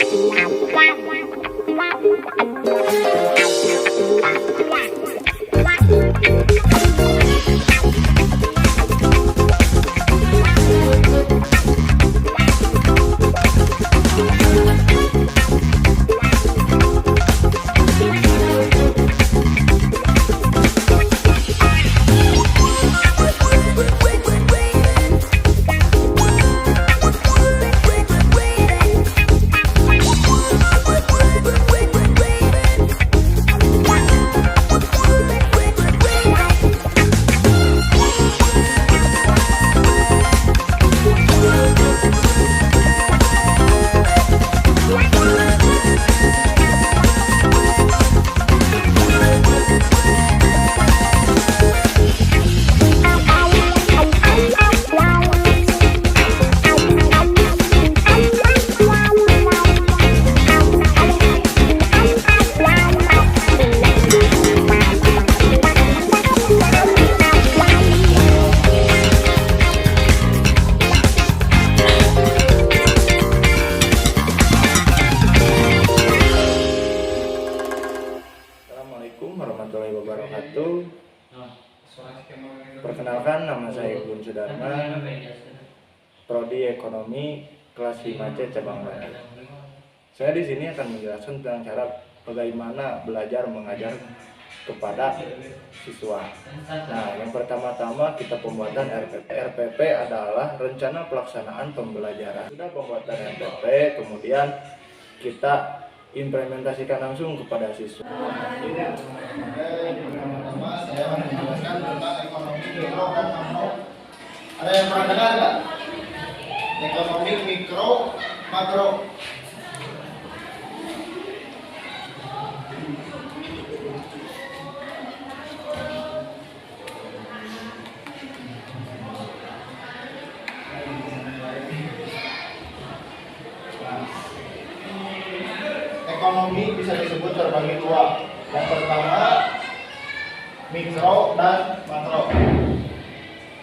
Assalamualaikum warahmatullahi wabarakatuh. Perkenalkan, nama saya Gun Sudarman, Prodi Ekonomi kelas 5C cabang Bandung. Saya di sini akan menjelaskan tentang cara bagaimana belajar mengajar kepada siswa. Nah, yang pertama-tama kita pembuatan RPP. RPP adalah rencana pelaksanaan pembelajaran. Sudah pembuatan RPP, kemudian kita implementasikan langsung kepada siswa. Pertama saya akan menjelaskan tentang ekonomi mikro dan makro. Ada yang pernah dengar nggak? Ekonomi mikro, makro. Ekonomi bisa disebut terbagi dua. Yang pertama mikro dan makro.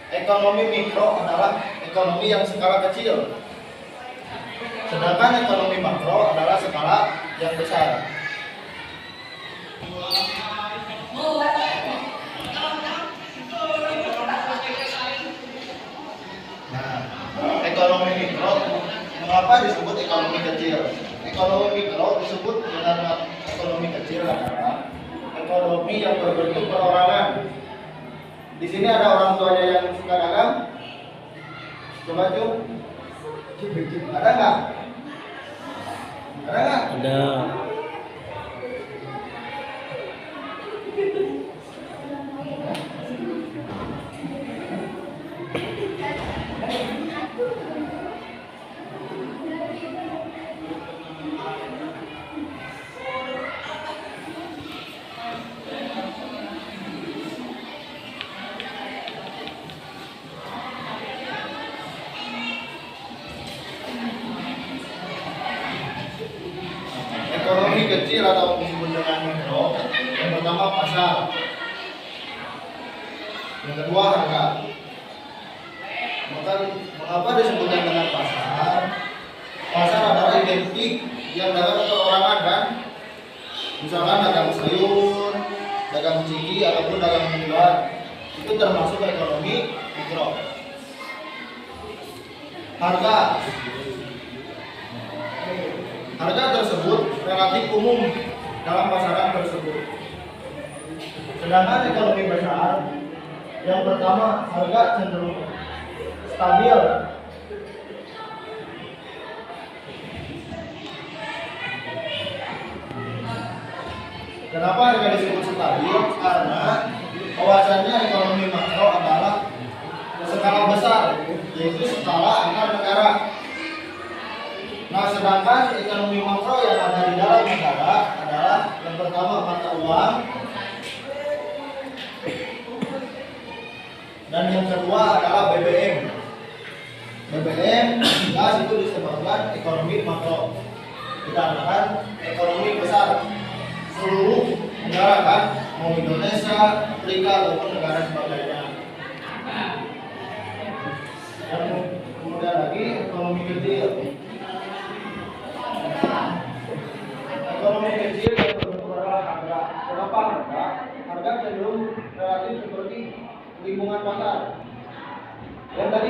Ekonomi mikro adalah ekonomi yang skala kecil, sedangkan ekonomi makro adalah skala yang besar. Nah, ekonomi mikro mengapa disebut ekonomi kecil? Ekonomi mikro disebut dengan ekonomi kecil adalah ekonomi yang berbentuk perorangan. Di sini ada orang tuanya yang suka dagang? Coba cum. Ada nggak? Ada nggak? Ada. Ekonomi kecil atau disebut dengan mikro, yang pertama pasar, yang kedua harga. Maka mengapa disebutkan dengan pasar? Pasar adalah identik yang dagang perorangan kan? Misalkan dagang sayur, dagang ciki ataupun dagang buah, itu termasuk ekonomi mikro. Harga tersebut relatif umum dalam pasaran tersebut. Sedangkan ekonomi besar, yang pertama harga cenderung stabil. Kenapa harga disebut stabil? Karena bahwasannya ekonomi makro adalah skala besar, yaitu skala antar negara. Nah, sedangkan ekonomi makro yang ada di dalam negara adalah yang pertama mata uang, dan yang kedua adalah BBM. BBM gas itu disebabkan ekonomi makro, dikarenakan ekonomi besar seluruh negara kan, mau Indonesia, Afrika ataupun negara sebagainya. Dan kemudian lagi ekonomi kecil. Kenapa harga? Harga cenderung relatif seperti lingkungan pasar. Yang tadi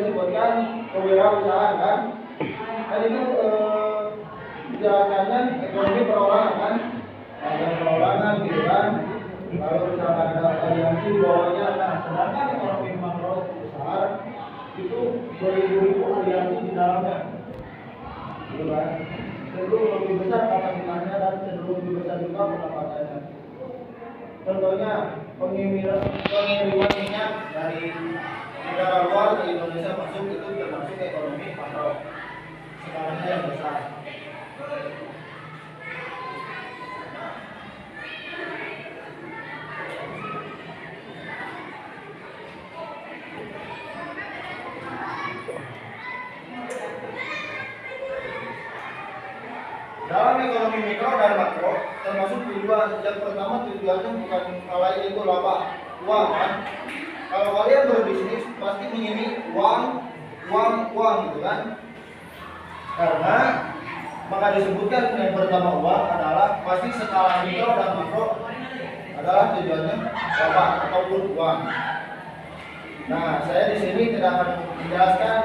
disebutkan kewirausahaan kan? Tadi itu dijelaskannya ekonomi perorangan kan? Ada perorangan gitu kan? Lalu misalkan ada aliansi di bawahnya. Nah, sedangkan ekonomi makro besar itu beribu-ribu aliansi di dalamnya, gitu kan? Cenderung lebih besar kapasitasnya dan cenderung lebih besar juga pendapatannya. Contohnya pengiriman minyak dari negara luar ke Indonesia masuk itu termasuk ekonomi makro skalanya yang besar. Dalam ekonomi mikro dan makro termasuk tujuan. Yang pertama tujuannya bukan lain itu laba, uang kan. Kalau kalian berbisnis pasti menginginkan uang gitu kan. Karena maka disebutkan yang pertama uang adalah pasti skala mikro dan makro adalah tujuannya laba ataupun uang. Nah, saya di sini tidak akan menjelaskan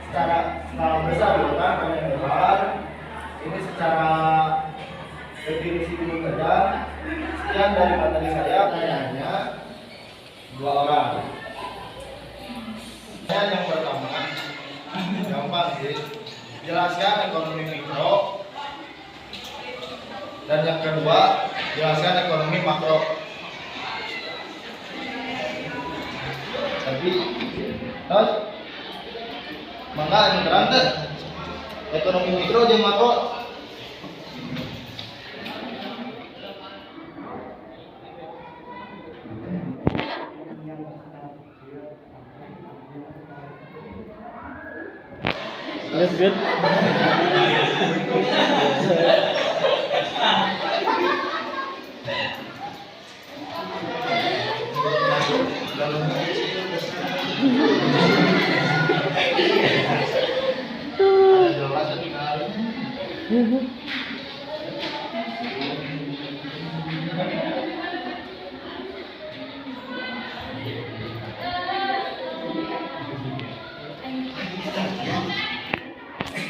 secara skala besar gitu kan, hanya besar. Ini secara definisi dulu saja. Sekian dari materi saya hanya 2 orang. Yang pertama, gampang sih. Jelaskan ekonomi mikro. Dan yang kedua, jelaskan ekonomi makro. Tapi, terus, maka yang terang ekonomi mikro jeung makro. That's good.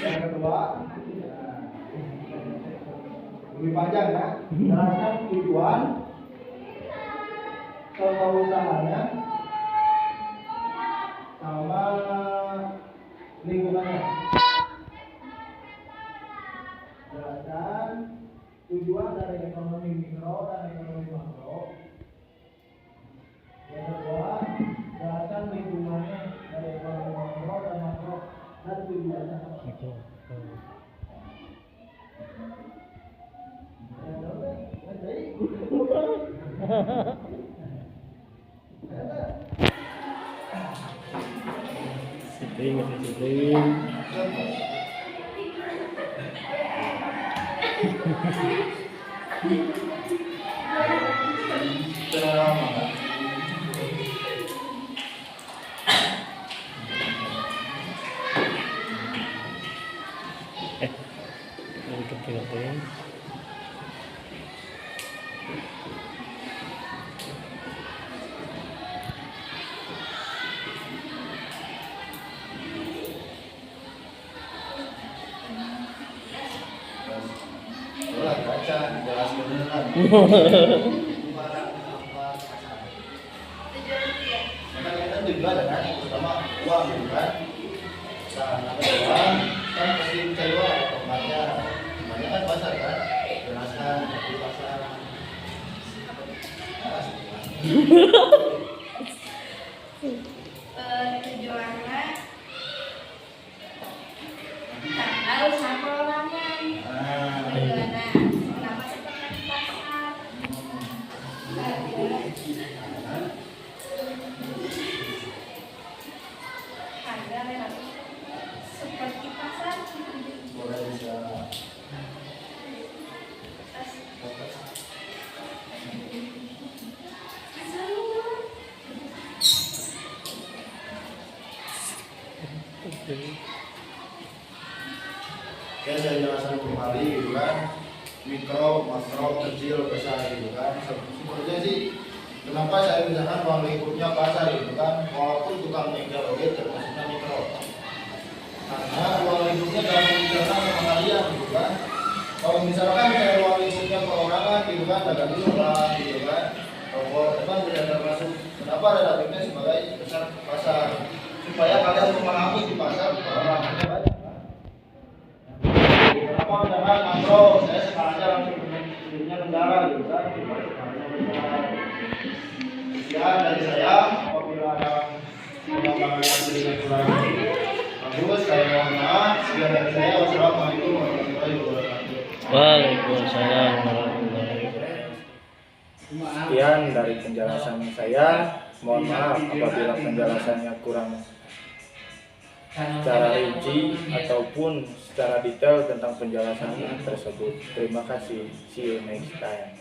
Yang kedua, lebih panjang ya. Jelaskan tujuan usahanya sama lingkungannya. Jelaskan tujuan dari ekonomi mikro dan ekonomi makro. Yang kedua, jelaskan lingkungannya dari ekonomi makro dan makro dan tujuannya. Sitting. Kecil-kecil. Baca, jelaskan beneran. Kita tujuan kan, pertama uang gitu kan. Nah, ada uang, kan pasti cari uang. Tempatnya, banyak kan pasar kan. Jelaskan di pasar. Tujuannya karena usaha perorangan. Tujuannya kenapa seperti di pasar? Harga relatif seperti pasar. Boleh bisa. Ya saya jelaskan kembali gitu kan. mikro, makro, kecil, besar gitu kan. Sebenarnya sih kenapa saya misalkan ruang lingkupnya pasar gitu kan, walaupun tukang bengkel oke termasuknya mikro. Karena ruang lingkupnya dalam bicara sama kalian gitu kan. Kalau misalkan saya ruang lingkupnya perorangan gitu kan, dagang di orang gitu kan, toko kan tidak termasuk. Kenapa relatifnya sebagai besar pasar? Supaya kalian memahami di pasar perorangannya banyak. Kenapa misalkan makro, saya sekarang langsung punya kendala gitu kan, sekian dari saya. Apabila ada penambahan yang sedikit kurang bagus, saya mohon maaf. Sekian dari saya. Wassalamualaikum warahmatullahi wabarakatuh. Waalaikumsalam warahmatullahi wabarakatuh. Sekian dari penjelasan saya. Mohon maaf apabila penjelasannya kurang secara rinci ataupun secara detail tentang penjelasan tersebut. Terima kasih. See you next time.